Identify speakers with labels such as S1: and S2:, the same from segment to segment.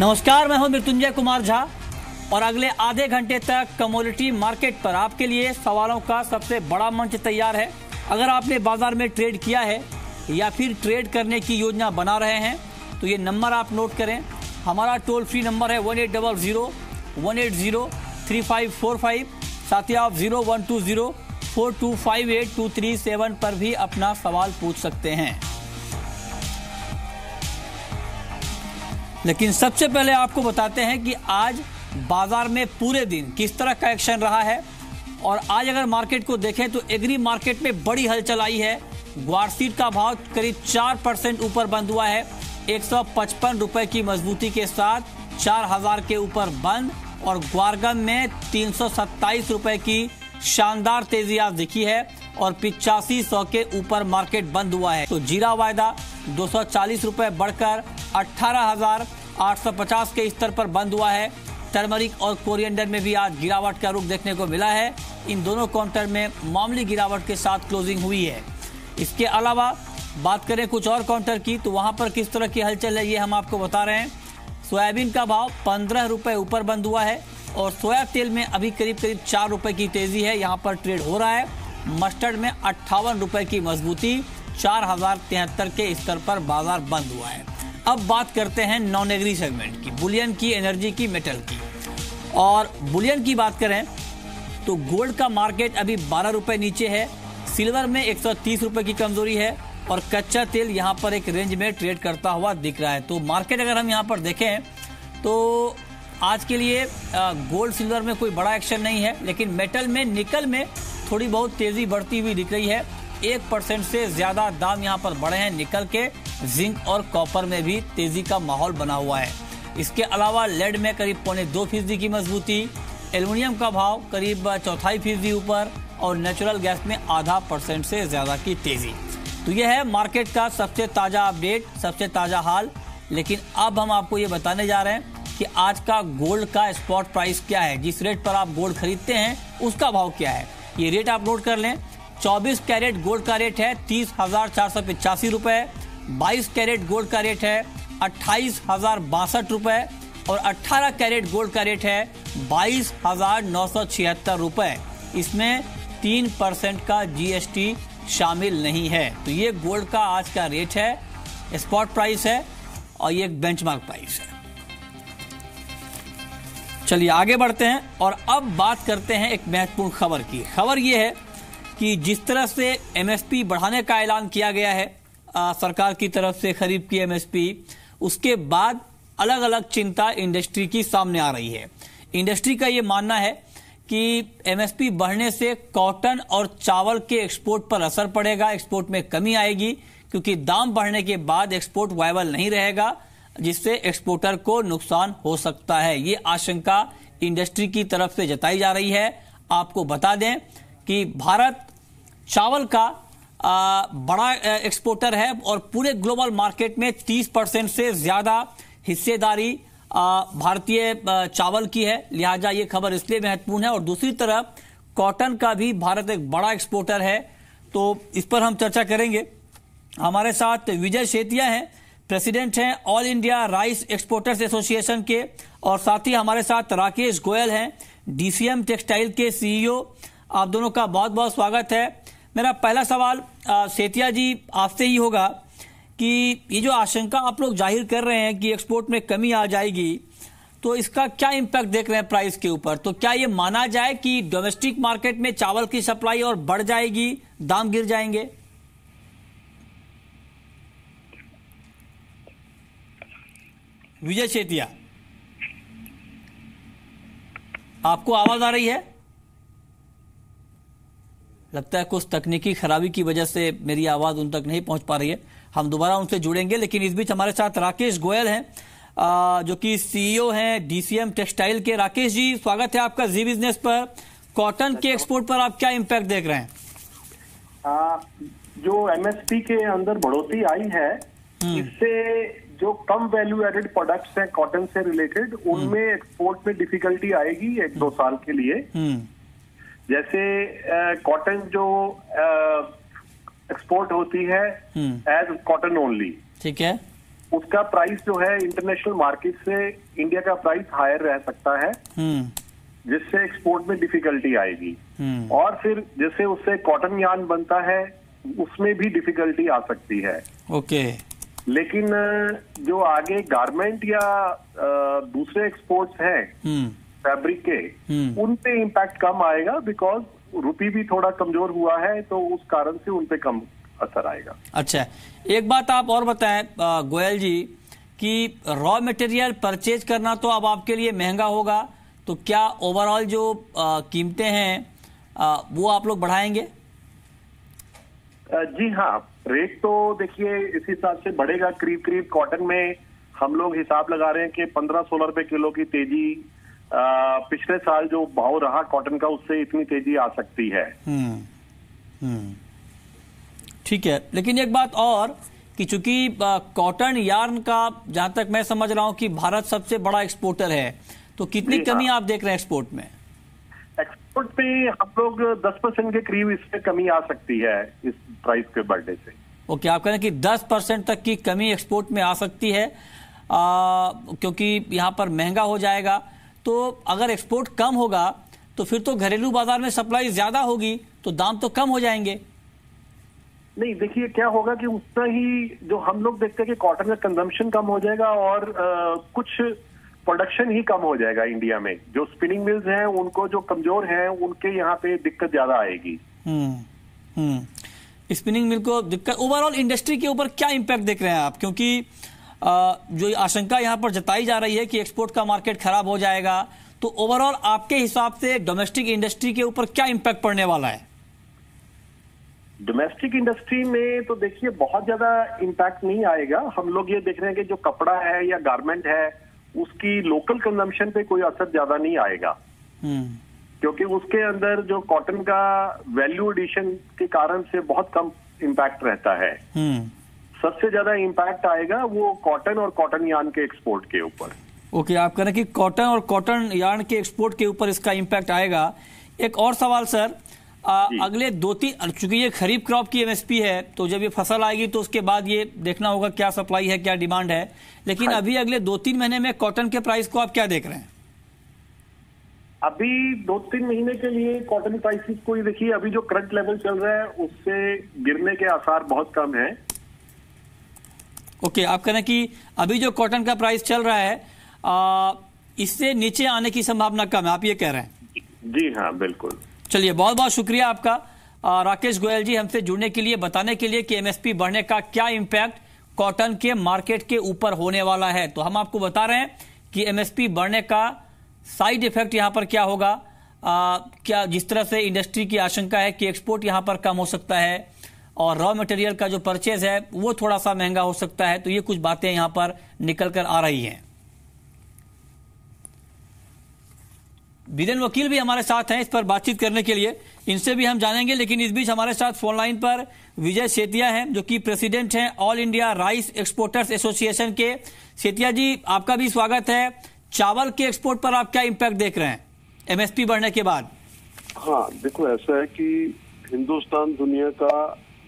S1: नमस्कार, मैं हूं मृत्युंजय कुमार झा और अगले आधे घंटे तक कमोडिटी मार्केट पर आपके लिए सवालों का सबसे बड़ा मंच तैयार है। अगर आपने बाजार में ट्रेड किया है या फिर ट्रेड करने की योजना बना रहे हैं तो ये नंबर आप नोट करें। हमारा टोल फ्री नंबर है 1800-180-3545। साथ ही आप 0120-4258-237 पर भी अपना सवाल पूछ सकते हैं। लेकिन सबसे पहले आपको बताते हैं कि आज बाजार में पूरे दिन किस तरह का एक्शन रहा है। और आज अगर मार्केट को देखें तो एग्री मार्केट में बड़ी हलचल आई है। ग्वारसीड का भाव करीब 4% ऊपर बंद हुआ है। 155 रुपए की मजबूती के साथ 4000 के ऊपर बंद और ग्वारगम में 327 रुपए की शानदार तेजी आज दिखी है और 8500 के ऊपर मार्केट बंद हुआ है। तो जीरा वायदा 240 रुपए बढ़कर 18,850 के स्तर पर बंद हुआ है। टर्मरिक और कोरिएंडर में भी आज गिरावट का रुख देखने को मिला है। इन दोनों काउंटर में मामूली गिरावट के साथ क्लोजिंग हुई है। इसके अलावा बात करें कुछ और काउंटर की तो वहां पर किस तरह की हलचल है ये हम आपको बता रहे हैं। सोयाबीन का भाव 15 रुपए ऊपर बंद हुआ है और सोया तेल में अभी करीब 4 रुपए की तेजी है, यहाँ पर ट्रेड हो रहा है। मस्टर्ड में 58 रुपए की मजबूती, 4073 के स्तर पर बाजार बंद हुआ है। अब बात करते हैं नॉन एग्री सेगमेंट की, बुलियन की, एनर्जी की, मेटल की। और बुलियन की बात करें तो गोल्ड का मार्केट अभी 12 रुपए नीचे है, सिल्वर में 130 रुपए की कमजोरी है और कच्चा तेल यहाँ पर एक रेंज में ट्रेड करता हुआ दिख रहा है। तो मार्केट अगर हम यहाँ पर देखें तो आज के लिए गोल्ड सिल्वर में कोई बड़ा एक्शन नहीं है, लेकिन मेटल में, निकल में थोड़ी बहुत तेजी बढ़ती हुई दिख रही है। 1% से ज्यादा दाम यहाँ पर बढ़े हैं निकल के। जिंक और कॉपर में भी तेजी का माहौल बना हुआ है। इसके अलावा लेड में करीब 0.25% की मजबूती, एल्युमिनियम का भाव करीब 0.25% ऊपर और नेचुरल गैस में 0.5% से ज्यादा की तेजी। तो यह है मार्केट का सबसे ताजा अपडेट, सबसे ताजा हाल। लेकिन अब हम आपको ये बताने जा रहे हैं कि आज का गोल्ड का स्पॉट प्राइस क्या है। जिस रेट पर आप गोल्ड खरीदते हैं उसका भाव क्या है, ये रेट आप नोट कर लें। 24 कैरेट गोल्ड का रेट है 30,485 रुपए, 22 कैरेट गोल्ड का रेट है 28,062 रुपए और 18 कैरेट गोल्ड का रेट है 22,976 रुपए। इसमें 3% का जीएसटी शामिल नहीं है। तो ये गोल्ड का आज का रेट है, स्पॉट प्राइस है और ये एक बेंचमार्क प्राइस है। चलिए आगे बढ़ते हैं और अब बात करते हैं एक महत्वपूर्ण खबर की। खबर ये है कि जिस तरह से एमएसपी बढ़ाने का ऐलान किया गया है सरकार की तरफ से, खरीफ की एमएसपी, उसके बाद अलग अलग चिंता इंडस्ट्री की सामने आ रही है। इंडस्ट्री का ये मानना है कि एमएसपी बढ़ने से कॉटन और चावल के एक्सपोर्ट पर असर पड़ेगा, एक्सपोर्ट में कमी आएगी क्योंकि दाम बढ़ने के बाद एक्सपोर्ट वायबल नहीं रहेगा, जिससे एक्सपोर्टर को नुकसान हो सकता है। ये आशंका इंडस्ट्री की तरफ से जताई जा रही है। आपको बता दें कि भारत चावल का बड़ा एक्सपोर्टर है और पूरे ग्लोबल मार्केट में 30% से ज्यादा हिस्सेदारी भारतीय चावल की है। लिहाजा ये खबर इसलिए महत्वपूर्ण है। और दूसरी तरफ कॉटन का भी भारत एक बड़ा एक्सपोर्टर है, तो इस पर हम चर्चा करेंगे। हमारे साथ विजय सेतिया हैं, प्रेसिडेंट हैं all India rice exporters association के, और साथ ही हमारे साथ राकेश गोयल हैं, डीसीएम टेक्सटाइल के सीईओ। आप दोनों का बहुत बहुत स्वागत है। मेरा पहला सवाल सेतिया जी आपसे ही होगा कि ये जो आशंका आप लोग जाहिर कर रहे हैं कि एक्सपोर्ट में कमी आ जाएगी, तो इसका क्या इंपैक्ट देख रहे हैं प्राइस के ऊपर? तो क्या ये माना जाए कि डोमेस्टिक मार्केट में चावल की सप्लाई और बढ़ जाएगी, दाम गिर जाएंगे? विजय सेतिया, आपको आवाज आ रही है? लगता है कुछ तकनीकी खराबी की वजह से मेरी आवाज उन तक नहीं पहुंच पा रही है। हम दोबारा उनसे जुड़ेंगे। लेकिन इस बीच हमारे साथ राकेश गोयल हैं, जो कि सीईओ हैं डीसीएम टेक्सटाइल के। राकेश जी, स्वागत है आपका जी बिजनेस पर। कॉटन के एक्सपोर्ट पर आप क्या इंपैक्ट देख रहे हैं?
S2: जो एमएसपी के अंदर बढ़ोतरी आई है, इससे जो कम वैल्यू एडेड प्रोडक्ट्स हैं कॉटन से रिलेटेड, उनमें एक्सपोर्ट में डिफिकल्टी आएगी 1-2 साल के लिए। जैसे कॉटन जो एक्सपोर्ट होती है एज कॉटन ओनली,
S1: ठीक है,
S2: उसका प्राइस जो है इंटरनेशनल मार्केट से इंडिया का प्राइस हायर रह सकता है, जिससे एक्सपोर्ट में डिफिकल्टी आएगी। और फिर जैसे उससे कॉटन यार्न बनता है उसमें भी डिफिकल्टी आ सकती है।
S1: ओके।
S2: लेकिन जो आगे गारमेंट या दूसरे एक्सपोर्ट्स हैं फैब्रिक के, उन पे इम्पैक्ट कम आएगा, बिकॉज रुपी भी थोड़ा कमजोर हुआ है, तो उस कारण से उन पे कम असर आएगा।
S1: अच्छा, एक बात आप और बताएं गोयल जी कि रॉ मटेरियल परचेज करना तो अब आपके लिए महंगा होगा, तो क्या ओवरऑल जो कीमतें हैं वो आप लोग बढ़ाएंगे?
S2: जी हाँ, रेट तो देखिए इस हिसाब से बढ़ेगा। करीब कॉटन में हम लोग हिसाब लगा रहे हैं कि 15-16 रुपए किलो की तेजी पिछले साल जो भाव रहा कॉटन का, उससे इतनी तेजी आ सकती है।
S1: ठीक है, लेकिन एक बात और कि चूंकि कॉटन यार्न का जहां तक मैं समझ रहा हूं कि भारत सबसे बड़ा एक्सपोर्टर है, तो कितनी कमी आप देख रहे हैं एक्सपोर्ट में?
S2: एक्सपोर्ट पे हम लोग 10% के करीब इसमें कमी आ सकती है इस प्राइस के बढ़ने से।
S1: ओके, आप कह रहे हैं कि 10% तक की कमी एक्सपोर्ट में आ सकती है क्योंकि यहाँ पर महंगा हो जाएगा। तो अगर एक्सपोर्ट कम होगा तो फिर तो घरेलू बाजार में सप्लाई ज्यादा होगी, तो दाम तो कम हो जाएंगे।
S2: नहीं, देखिए क्या होगा कि उतना ही जो हम लोग देखते हैं कि कॉटन का कंजम्पशन कम हो जाएगा और कुछ प्रोडक्शन ही कम हो जाएगा इंडिया में। जो स्पिनिंग मिल्स हैं उनको, जो कमजोर हैं, उनके यहाँ पे दिक्कत ज्यादा आएगी।
S1: स्पिनिंग मिल को दिक्कत। ओवरऑल इंडस्ट्री के ऊपर क्या इम्पैक्ट देख रहे हैं आप? क्योंकि जो आशंका यहाँ पर जताई जा रही है कि एक्सपोर्ट का मार्केट खराब हो जाएगा, तो ओवरऑल आपके हिसाब से डोमेस्टिक इंडस्ट्री के ऊपर क्या इम्पैक्ट पड़ने वाला है?
S2: डोमेस्टिक इंडस्ट्री में तो देखिए बहुत ज्यादा इम्पैक्ट नहीं आएगा। हम लोग ये देख रहे हैं कि जो कपड़ा है या गारमेंट है, उसकी लोकल कंजम्पशन पे कोई असर ज्यादा नहीं आएगा, क्योंकि उसके अंदर जो कॉटन का वैल्यू एडिशन के कारण से बहुत कम इम्पैक्ट रहता है। सबसे ज्यादा इम्पैक्ट आएगा वो कॉटन और कॉटन यार्न के एक्सपोर्ट के ऊपर।
S1: ओके, आप कह रहे हैं कि कॉटन और कॉटन यार्न के एक्सपोर्ट के ऊपर इसका इम्पैक्ट आएगा। एक और सवाल सर, अगले 2-3, चूंकि ये खरीफ क्रॉप की एमएसपी है, तो जब ये फसल आएगी तो उसके बाद ये देखना होगा क्या सप्लाई है, क्या डिमांड है, लेकिन अभी अगले 2-3 महीने में कॉटन के प्राइस को आप क्या देख रहे हैं?
S2: अभी 2-3 महीने के लिए कॉटन प्राइसेस को ही देखिए, अभी जो करंट लेवल चल रहा है उससे गिरने के आसार बहुत कम है।
S1: ओके, आप कह रहे हैं कि अभी जो कॉटन का प्राइस चल रहा है इससे नीचे आने की संभावना कम है, आप ये कह रहे हैं?
S2: जी हाँ, बिल्कुल।
S1: चलिए, बहुत बहुत शुक्रिया आपका राकेश गोयल जी, हमसे जुड़ने के लिए, बताने के लिए कि एमएसपी बढ़ने का क्या इम्पैक्ट कॉटन के मार्केट के ऊपर होने वाला है। तो हम आपको बता रहे हैं कि एमएसपी बढ़ने का साइड इफेक्ट यहां पर क्या होगा, क्या जिस तरह से इंडस्ट्री की आशंका है कि एक्सपोर्ट यहां पर कम हो सकता है और रॉ मटेरियल का जो परचेज है वो थोड़ा सा महंगा हो सकता है। तो ये कुछ बातें यहां पर निकल कर आ रही हैं। बीरेन वकील भी हमारे साथ हैं इस पर बातचीत करने के लिए, इनसे भी हम जानेंगे। लेकिन इस बीच हमारे साथ फोन लाइन पर विजय सेतिया हैं, जो कि प्रेसिडेंट हैं all India rice exporters association के। सेतिया जी, आपका भी स्वागत है। चावल के एक्सपोर्ट पर आप क्या इम्पैक्ट देख रहे हैं एमएसपी बढ़ने के बाद?
S3: हाँ, देखो ऐसा है कि हिंदुस्तान दुनिया का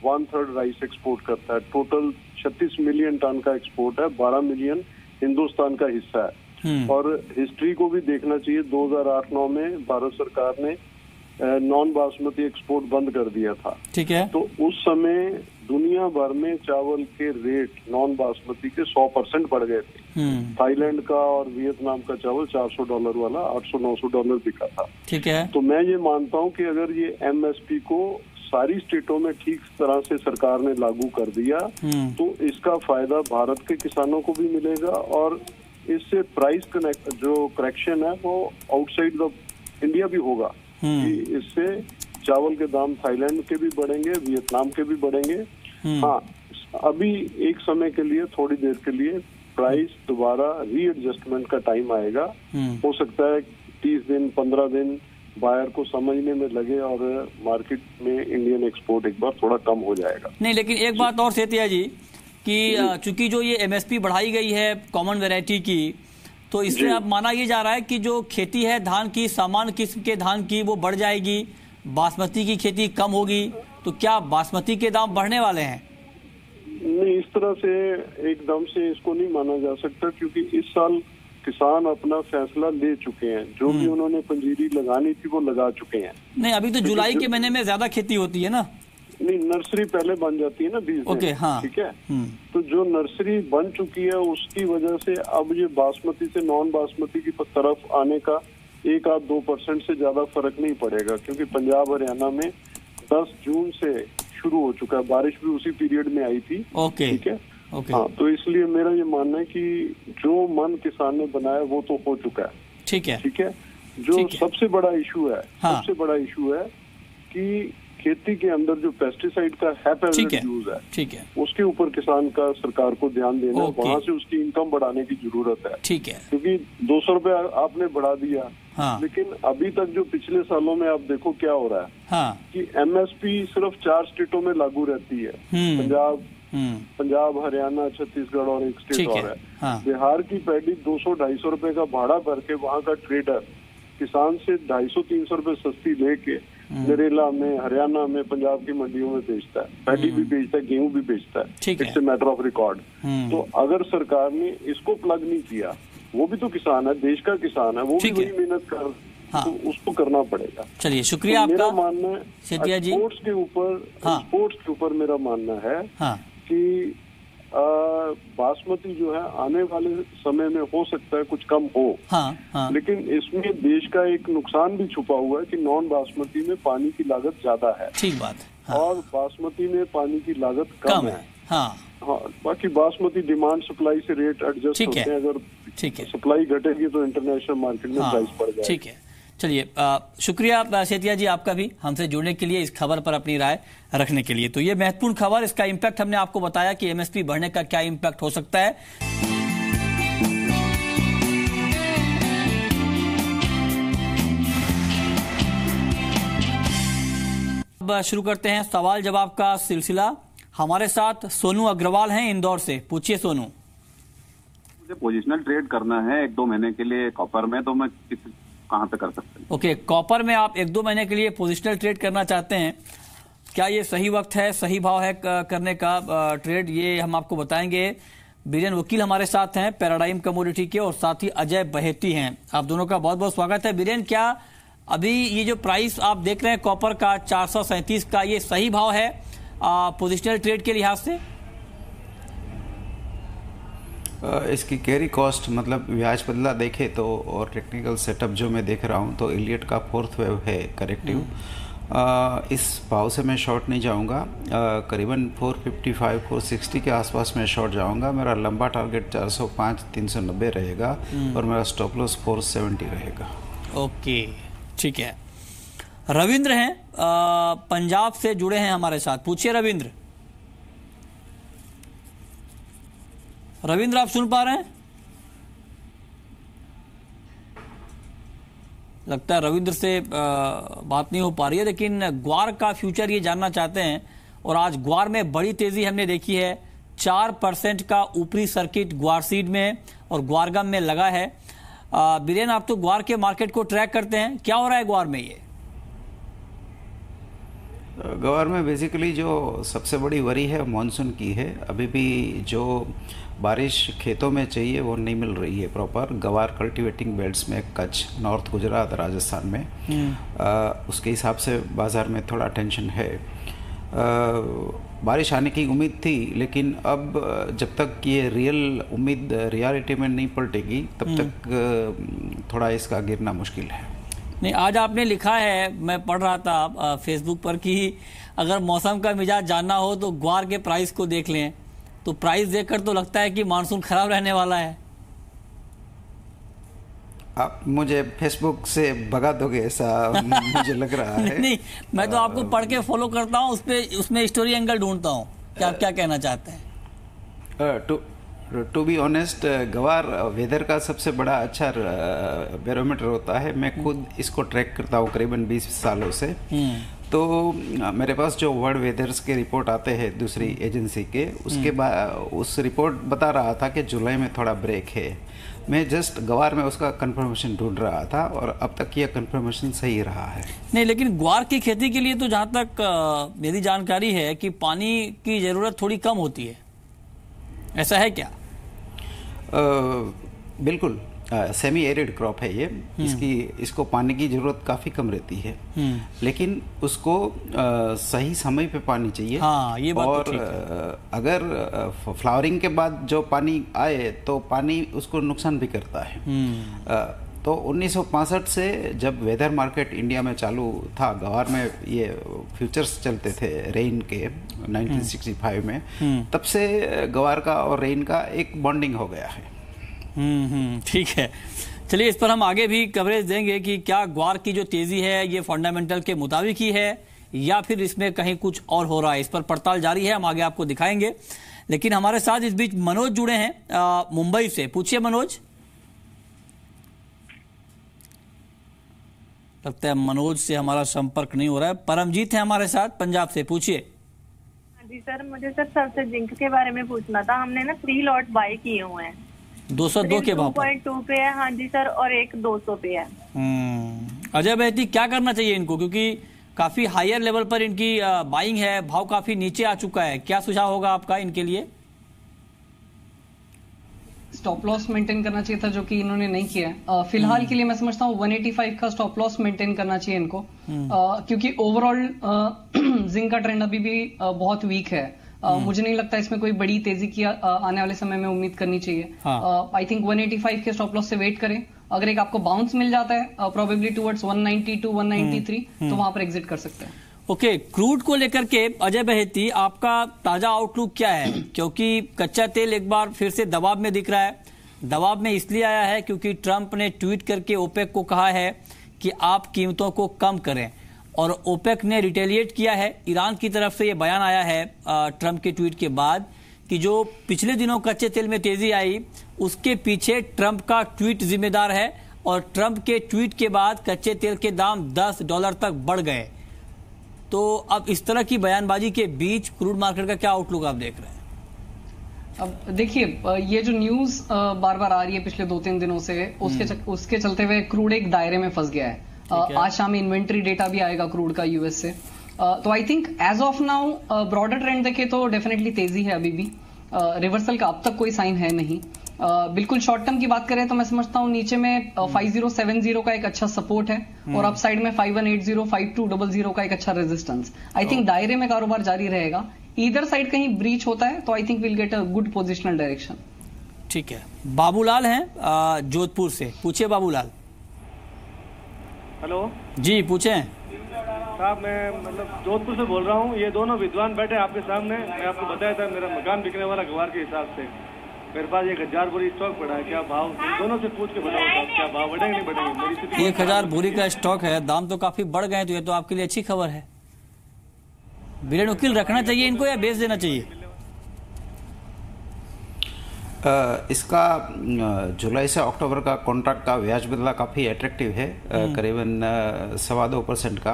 S3: 1/3 राइस एक्सपोर्ट करता है। टोटल 36 मिलियन टन का एक्सपोर्ट है, 12 मिलियन हिंदुस्तान का हिस्सा है। और हिस्ट्री को भी देखना चाहिए। 2008-9 में भारत सरकार ने नॉन बासमती एक्सपोर्ट बंद कर दिया था। ठीक है। तो उस समय दुनिया भर में चावल के रेट नॉन बासमती के 100% बढ़ गए थे। थाईलैंड का और वियतनाम का चावल $400 वाला $800-900 बिका था। ठीक है। तो मैं ये मानता हूँ कि अगर ये एमएसपी को सारी स्टेटों में ठीक तरह से सरकार ने लागू कर दिया तो इसका फायदा भारत के किसानों को भी मिलेगा और इससे प्राइस जो करेक्शन है वो आउटसाइड द इंडिया भी होगा। कि इससे चावल के दाम थाईलैंड के भी बढ़ेंगे, वियतनाम के भी बढ़ेंगे। हाँ, अभी एक समय के लिए, थोड़ी देर के लिए प्राइस दोबारा रीएडजस्टमेंट का टाइम आएगा। हो सकता है 30 दिन 15 दिन बायर को समझने में लगे और मार्केट में इंडियन एक्सपोर्ट एक बार थोड़ा कम हो जाएगा।
S1: नहीं, लेकिन एक बात और सेतिया जी कि चूंकि जो ये एमएसपी बढ़ाई गई है कॉमन वैरायटी की, तो इससे अब माना ये जा रहा है कि जो खेती है धान की, सामान्य किस्म के धान की, वो बढ़ जाएगी, बासमती की खेती कम होगी। तो क्या बासमती के दाम बढ़ने वाले हैं?
S3: नहीं, नहीं, इस तरह से एकदम से इसको नहीं माना जा सकता, क्योंकि इस साल किसान अपना फैसला ले चुके हैं। जो भी उन्होंने पंजीरी लगानी थी वो लगा चुके हैं।
S1: नहीं, अभी तो जुलाई के महीने में ज्यादा खेती होती है ना।
S3: नहीं, नर्सरी पहले बन जाती है ना बीज में।
S1: ओके, हाँ,
S3: ठीक है। तो जो नर्सरी बन चुकी है उसकी वजह से अब ये बासमती से नॉन बासमती की तरफ आने का 1-2% से ज्यादा फर्क नहीं पड़ेगा, क्योंकि पंजाब हरियाणा में 10 जून से शुरू हो चुका है। बारिश भी उसी पीरियड में आई थी।
S1: ओके,
S3: ठीक है।
S1: ओके,
S3: हाँ, तो इसलिए मेरा ये मानना है कि जो मन किसान ने बनाया वो तो हो चुका है।
S1: ठीक है,
S3: ठीक है। जो सबसे बड़ा इशू है,
S1: हाँ,
S3: सबसे बड़ा इशू है कि खेती के अंदर जो पेस्टिसाइड का हैपेरिड यूज है,
S1: ठीक है,
S3: उसके ऊपर किसान का सरकार को ध्यान देना है। वहाँ से उसकी इनकम बढ़ाने की जरूरत है।
S1: ठीक है,
S3: क्योंकि 200 रुपए आपने बढ़ा दिया,
S1: हाँ,
S3: लेकिन अभी तक जो पिछले सालों में आप देखो क्या हो रहा है,
S1: हाँ, कि
S3: MSP सिर्फ 4 स्टेटों में लागू रहती है। पंजाब, हरियाणा, छत्तीसगढ़ और एक स्टेट और है। हाँ। बिहार की पैडी 200-250 रुपए का भाड़ा भर के वहाँ का ट्रेडर किसान से 250-300 रुपए सस्ती लेके नरेला में, हरियाणा में, पंजाब की मंडियों में बेचता है। पैडी भी बेचता है, गेहूं भी बेचता है। It's a matter of record. तो अगर सरकार ने इसको प्लग नहीं किया, वो भी तो किसान है, देश का किसान है, वो भी वही मेहनत कर, हाँ, तो उसको करना पड़ेगा।
S1: चलिए, शुक्रिया आपका।
S3: मेरा मानना है
S1: स्पोर्ट्स
S3: के ऊपर मेरा मानना है कि बासमती जो है आने वाले समय में हो सकता है कुछ कम हो, हाँ, लेकिन इसमें देश का एक नुकसान भी छुपा हुआ है कि नॉन बासमती में पानी की लागत ज्यादा है।
S1: ठीक बात, हाँ,
S3: और बासमती में पानी की लागत कम है।
S1: हाँ,
S3: हाँ, बाकी बासमती डिमांड सप्लाई से रेट एडजस्ट होते हैं। अगर सप्लाई घटेगी तो इंटरनेशनल मार्केट में प्राइस बढ़ जाएगा।
S1: ठीक है, चलिए, शुक्रिया सेतिया जी आपका भी हमसे जुड़ने के लिए, इस खबर पर अपनी राय रखने के लिए। तो ये महत्वपूर्ण खबर, इसका इम्पैक्ट हमने आपको बताया कि MSP बढ़ने का क्या इम्पैक्ट हो सकता है। अब शुरू करते हैं सवाल जवाब का सिलसिला। हमारे साथ सोनू अग्रवाल हैं इंदौर से। पूछिए सोनू।
S4: मुझे पोजिशनल ट्रेड करना है 1-2 महीने के लिए कॉपर में, तो मैं कहाँ पे कर सकते हैं?
S1: ओके, कॉपर में आप 1-2 महीने के लिए पोजिशनल ट्रेड करना चाहते हैं। क्या ये सही वक्त है, सही भाव है करने का ट्रेड? ये हम आपको बताएंगे। बीरेन वकील हमारे साथ हैं पैराडाइम कमोडिटी के, और साथ ही अजय बहेती हैं। आप दोनों का बहुत बहुत स्वागत है। बीरेन, क्या अभी ये जो प्राइस आप देख रहे हैं कॉपर का 437 का, ये सही भाव है पोजिशनल ट्रेड के लिहाज से?
S5: इसकी कैरी कॉस्ट मतलब ब्याज बदला देखे तो, और टेक्निकल सेटअप जो मैं देख रहा हूँ तो इलियट का 4th वेव है करेक्टिव। इस भाव से मैं शॉर्ट नहीं जाऊँगा। करीबन 455-460 के आसपास मैं शॉर्ट जाऊँगा। मेरा लंबा टारगेट 405-390 रहेगा और मेरा स्टॉप लॉस 470 रहेगा।
S1: ओके, ठीक है। रविंद्र हैं पंजाब से जुड़े हैं हमारे साथ। पूछिए रविंद्र। रविंद्र, आप सुन पा रहे हैं? लगता है रविंद्र से बात नहीं हो पा रही है, लेकिन ग्वार का फ्यूचर ये जानना चाहते हैं। और आज ग्वार में बड़ी तेजी हमने देखी है। 4% का ऊपरी सर्किट ग्वार सीड में और ग्वारगम में लगा है। बीरेन, आप तो ग्वार के मार्केट को ट्रैक करते हैं, क्या हो रहा है ग्वार में? ये
S5: ग्वार में बेसिकली जो सबसे बड़ी वरी है मानसून की है। अभी भी जो बारिश खेतों में चाहिए वो नहीं मिल रही है प्रॉपर। गवार कल्टीवेटिंग बेल्ट्स में कच्छ, नॉर्थ गुजरात, राजस्थान में उसके हिसाब से बाज़ार में थोड़ा टेंशन है। बारिश आने की उम्मीद थी, लेकिन अब जब तक ये उम्मीद रियलिटी में नहीं पलटेगी तब तक थोड़ा इसका गिरना मुश्किल है।
S1: नहीं, आज आपने लिखा है, मैं पढ़ रहा था फेसबुक पर, कि अगर मौसम का मिजाज जानना हो तो ग्वार के प्राइस को देख लें। तो प्राइस देखकर तो लगता है कि मानसून खराब रहने वाला है।
S5: आप मुझे फेसबुक से भगा दोगे ऐसा मुझे लग रहा है।
S1: नहीं, मैं तो आपको पढ़ के फॉलो करता हूँ, उसमें स्टोरी एंगल ढूंढता हूँ कि आप क्या कहना चाहते हैं।
S5: टू बी ऑनेस्ट, गवार वेदर का सबसे बड़ा अच्छा बैरोमीटर होता है। मैं खुद इसको ट्रैक करता हूँ करीबन 20 सालों से। तो मेरे पास जो वर्ल्ड वेदर्स के रिपोर्ट आते हैं दूसरी एजेंसी के, उसके बाद उस रिपोर्ट बता रहा था कि जुलाई में थोड़ा ब्रेक है। मैं जस्ट गवार में उसका कंफर्मेशन ढूंढ रहा था और अब तक यह कंफर्मेशन सही रहा है।
S1: नहीं, लेकिन ग्वार की खेती के लिए तो जहाँ तक मेरी जानकारी है कि पानी की ज़रूरत थोड़ी कम होती है। ऐसा है क्या?
S5: बिल्कुल सेमी एरिड क्रॉप है ये। इसको पानी की जरूरत काफी कम रहती है, लेकिन उसको सही समय पे पानी चाहिए।
S1: हाँ, ये बात
S5: और
S1: तो ठीक है।
S5: अगर फ्लावरिंग के बाद जो पानी आए तो पानी उसको नुकसान भी करता है। तो 1965 से जब वेदर मार्केट इंडिया में चालू था, गवार में ये फ्यूचर्स चलते थे रेन के 1965 में, तब से गवार का और रेन का एक बॉन्डिंग हो गया है।
S1: ठीक है, चलिए इस पर हम आगे भी कवरेज देंगे कि क्या ग्वार की जो तेजी है ये फंडामेंटल के मुताबिक ही है या फिर इसमें कहीं कुछ और हो रहा है। इस पर पड़ताल जारी है, हम आगे आपको दिखाएंगे। लेकिन हमारे साथ इस बीच मनोज जुड़े हैं मुंबई से। पूछिए मनोज। लगता है मनोज से हमारा संपर्क नहीं हो रहा है। परमजीत है हमारे साथ पंजाब से। पूछिए।
S6: जी सर, मुझे सर सबसे जिंक के बारे में पूछना था। हमने ना 3 लॉट बाय किए हुए हैं
S1: 202 के भाव पर।
S6: 2.2 पे है। हाँ जी सर, और एक 200 पे है।
S1: अजय बहती, क्या करना चाहिए इनको, क्योंकि काफी हायर लेवल पर इनकी बाइंग है, भाव काफी नीचे आ चुका है। क्या सुझाव होगा आपका इनके लिए?
S7: स्टॉप लॉस मेंटेन करना चाहिए था, जो कि इन्होंने नहीं किया है। फिलहाल के लिए मैं समझता हूँ 185 का स्टॉप लॉस मेंटेन करना चाहिए इनको, क्योंकि ओवरऑल जिंक का ट्रेंड अभी भी बहुत वीक है। मुझे नहीं लगता इसमें कोई बड़ी तेजी की आने वाले समय में उम्मीद करनी चाहिए। आई थिंक 185 के स्टॉप लॉस से वेट करें। अगर एक आपको बाउंस मिल जाता है प्रोबेबली टुवर्ड्स 190 टू 193, तो वहां पर एग्जिट कर सकते हैं।
S1: ओके, क्रूड को लेकर के अजय बहेती आपका ताजा आउटलुक क्या है? क्योंकि कच्चा तेल एक बार फिर से दबाव में दिख रहा है। दबाव में इसलिए आया है क्योंकि ट्रंप ने ट्वीट करके ओपेक को कहा है कि आप कीमतों को कम करें, और ओपेक ने रिटेलिएट किया है। ईरान की तरफ से यह बयान आया है ट्रंप के ट्वीट के बाद कि जो पिछले दिनों कच्चे तेल में तेजी आई उसके पीछे ट्रंप का ट्वीट जिम्मेदार है, और ट्रंप के ट्वीट के बाद कच्चे तेल के दाम $10 तक बढ़ गए। तो अब इस तरह की बयानबाजी के बीच क्रूड मार्केट का क्या आउटलुक आप देख रहे हैं?
S7: अब देखिए, ये जो न्यूज बार बार आ रही है पिछले 2-3 दिनों से, उसके चलते हुए क्रूड एक दायरे में फंस गया है। आज शाम इन्वेंट्री डेटा भी आएगा क्रूड का यूएस से। तो I think as of now broader trend देखे तो डेफिनेटली तेजी है अभी भी। रिवर्सल का अब तक कोई साइन है नहीं। बिल्कुल शॉर्ट टर्म की बात करें तो मैं समझता हूं नीचे में 5070 का एक अच्छा सपोर्ट है, और अप साइड में 5180, 5200 का एक अच्छा रेजिस्टेंस। आई थिंक दायरे में कारोबार जारी रहेगा। ईदर साइड कहीं ब्रीच होता है तो I think will get a good positional direction.
S1: ठीक है, बाबूलाल हैं जोधपुर से। पूछिए बाबूलाल।
S8: हेलो
S1: जी, पूछें
S8: साहब। मैं जोधपुर से बोल रहा हूँ। ये दोनों विद्वान बैठे आपके सामने। मैं आपको बताया था मेरा मकान बिकने वाला गवार के हिसाब से। मेरे पास 1000 बोरी स्टॉक पड़ा है। क्या भाव, दोनों से पूछ के बताओ साहब, क्या भाव बढ़ेंगे नहीं बढ़ेंगे? मेरी स्थिति
S1: 1000 बोरी का स्टॉक है, दाम तो काफी बढ़ गए, तो ये तो आपके लिए अच्छी खबर है। बीरेन वकील, रखना चाहिए इनको या बेच देना चाहिए?
S5: इसका जुलाई से अक्टूबर का कॉन्ट्रैक्ट का ब्याज बदला काफ़ी अट्रैक्टिव है, करीबन 2.25% का।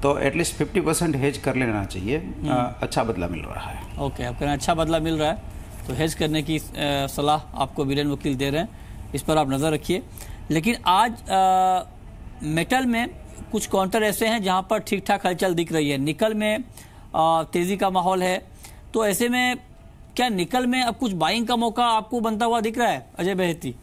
S5: तो एटलीस्ट 50% हेज कर लेना चाहिए। अच्छा बदला मिल रहा है।
S1: ओके, आप कह रहे हैं अच्छा बदला मिल रहा है, तो हेज करने की सलाह आपको बीरेन वकील दे रहे हैं। इस पर आप नज़र रखिए। लेकिन आज मेटल में कुछ काउंटर ऐसे हैं जहां पर ठीक ठाक हलचल दिख रही है। निकल में तेज़ी का माहौल है, तो ऐसे में क्या निकल में अब कुछ बाइंग का मौका आपको बनता हुआ दिख रहा है अजय बहेती?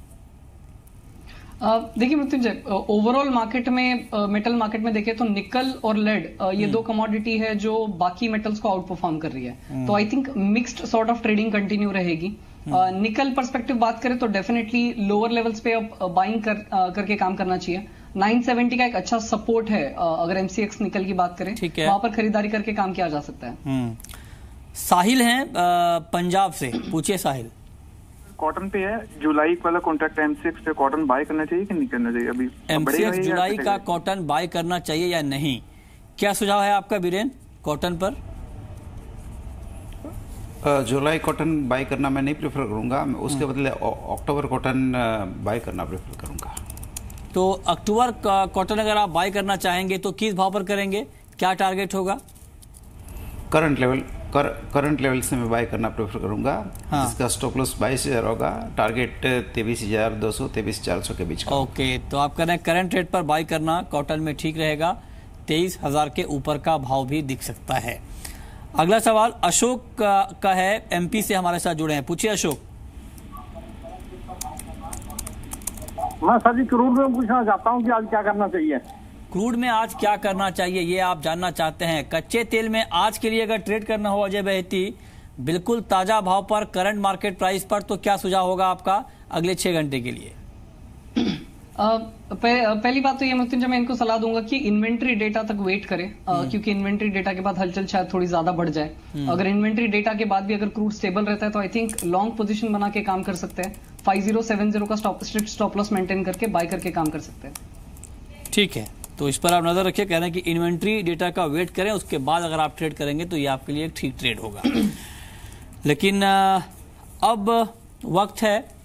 S7: देखिए मृत्युंजय, ओवरऑल मार्केट में, मेटल मार्केट में देखें तो निकल और लेड ये दो कमोडिटी है जो बाकी मेटल्स को आउट परफॉर्म कर रही है। तो I think mixed sort of trading continue रहेगी। निकल पर्सपेक्टिव बात करें तो डेफिनेटली लोअर लेवल्स पे अब बाइंग करके काम करना चाहिए। 970 का एक अच्छा सपोर्ट है। अगर एमसीएक्स निकल की बात करें, वहां पर खरीदारी करके काम किया जा सकता है।
S1: साहिल हैं पंजाब से। पूछिए साहिल।
S9: कॉटन पे है, जुलाई वाला कॉन्ट्रैक्ट एमसीएक्स पे कॉटन बाय करना चाहिए कि नहीं करना चाहिए? अभी
S1: एमसीएक्स जुलाई का कॉटन बाय करना चाहिए या नहीं, क्या सुझाव है आपका बीरेन कॉटन पर?
S5: जुलाई कॉटन बाय करना मैं नहीं प्रेफर करूंगा। मैं उसके बदले अक्टूबर कॉटन बाय करना प्रेफर करूंगा।
S1: तो अक्टूबर कॉटन अगर आप बाय करना चाहेंगे तो किस भाव पर करेंगे, क्या टारगेट होगा?
S5: करंट लेवल से मैं बाय करना प्रेफर करूंगा। हाँ। जिसका स्टॉप लॉस 22,000 होगा, टारगेट 23,200 23,400 के बीच का।
S1: ओके, तो आप कह रहे हैं करंट रेट पर बाय करना कॉटन में ठीक रहेगा। 23,000 के ऊपर का भाव भी दिख सकता है। अगला सवाल अशोक का है, एमपी से हमारे साथ जुड़े हैं। पूछिए अशोक।
S10: मैं सर जी क्रूड में पूछना चाहता हूँ कि आज क्या करना चाहिए।
S1: क्रूड में आज क्या करना चाहिए ये आप जानना चाहते हैं। कच्चे तेल में आज के लिए अगर ट्रेड करना हो अजय बहेती, बिल्कुल ताजा भाव पर, करंट मार्केट प्राइस पर, तो क्या सुझाव होगा आपका अगले 6 घंटे के लिए?
S7: पहली बात तो ये मृत्युंजय, मैं इनको सलाह दूंगा कि इन्वेंट्री डेटा तक वेट करें, क्योंकि इन्वेंट्री डेटा के बाद हलचल शायद थोड़ी ज्यादा बढ़ जाए। अगर इन्वेंट्री डेटा के बाद भी अगर क्रूड स्टेबल रहता है तो आई थिंक लॉन्ग पोजीशन बना के काम कर सकते हैं। 5070 का स्ट्रिक्ट स्टॉप लॉस मेंटेन करके बाय करके काम कर सकते हैं।
S1: ठीक है, तो इस पर आप नजर रखिए। कह रहे हैं कि इन्वेंट्री डेटा का वेट करें, उसके बाद अगर आप ट्रेड करेंगे तो ये आपके लिए एक ठीक ट्रेड होगा। लेकिन अब वक्त है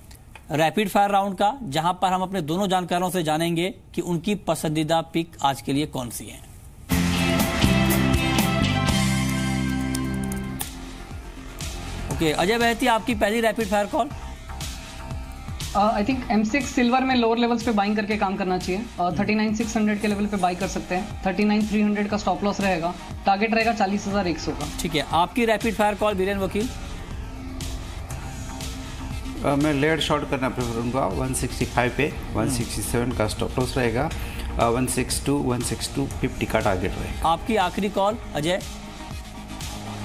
S1: रैपिड फायर राउंड का, जहां पर हम अपने दोनों जानकारों से जानेंगे कि उनकी पसंदीदा पिक आज के लिए कौन सी है। ओके, अजय बहेती, आपकी पहली rapid fire call.
S7: I think M6 silver में लोअर लेवल्स पे बाइंग करके काम करना चाहिए। 39,600 के लेवल पे बाई कर सकते हैं। 39,300 का स्टॉप लॉस रहेगा, टारगेट रहेगा 40,100 का।
S1: ठीक है, आपकी रैपिड फायर कॉल बीरेन वकील।
S5: मैं लेयर शॉर्ट करना प्रेफर करूँगा 165 पे, 167 का स्टॉप लॉस रहेगा, 162, 162.50 का टारगेट रहेगा।
S1: आपकी आखिरी कॉल अजय।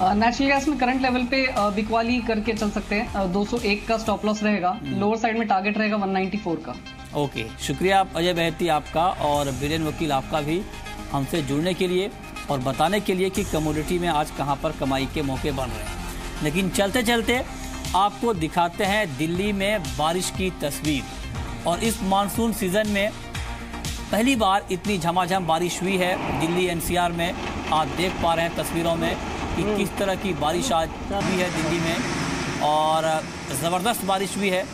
S7: नेचुरल गैस में करंट लेवल पे बिकवाली करके चल सकते हैं। 201 का स्टॉप लॉस रहेगा, लोअर साइड में टारगेट रहेगा 194 का।
S1: ओके, शुक्रिया अजय बहेती आपका और बीरेन वकील आपका भी हमसे जुड़ने के लिए और बताने के लिए कि कमोडिटी में आज कहां पर कमाई के मौके बन रहे हैं। लेकिन चलते चलते आपको दिखाते हैं दिल्ली में बारिश की तस्वीर। और इस मानसून सीजन में पहली बार इतनी झमाझम बारिश हुई है दिल्ली NCR में। आप देख पा रहे हैं तस्वीरों में कि किस तरह की बारिश आज हुई है दिल्ली में, और ज़बरदस्त बारिश हुई है।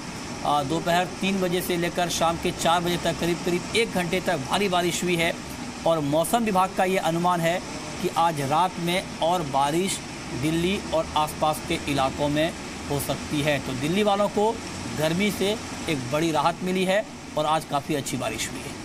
S1: दोपहर 3 बजे से लेकर शाम के 4 बजे तक करीब करीब 1 घंटे तक भारी बारिश हुई है। और मौसम विभाग का ये अनुमान है कि आज रात में और बारिश दिल्ली और आसपास के इलाकों में हो सकती है। तो दिल्ली वालों को गर्मी से एक बड़ी राहत मिली है और आज काफ़ी अच्छी बारिश हुई है।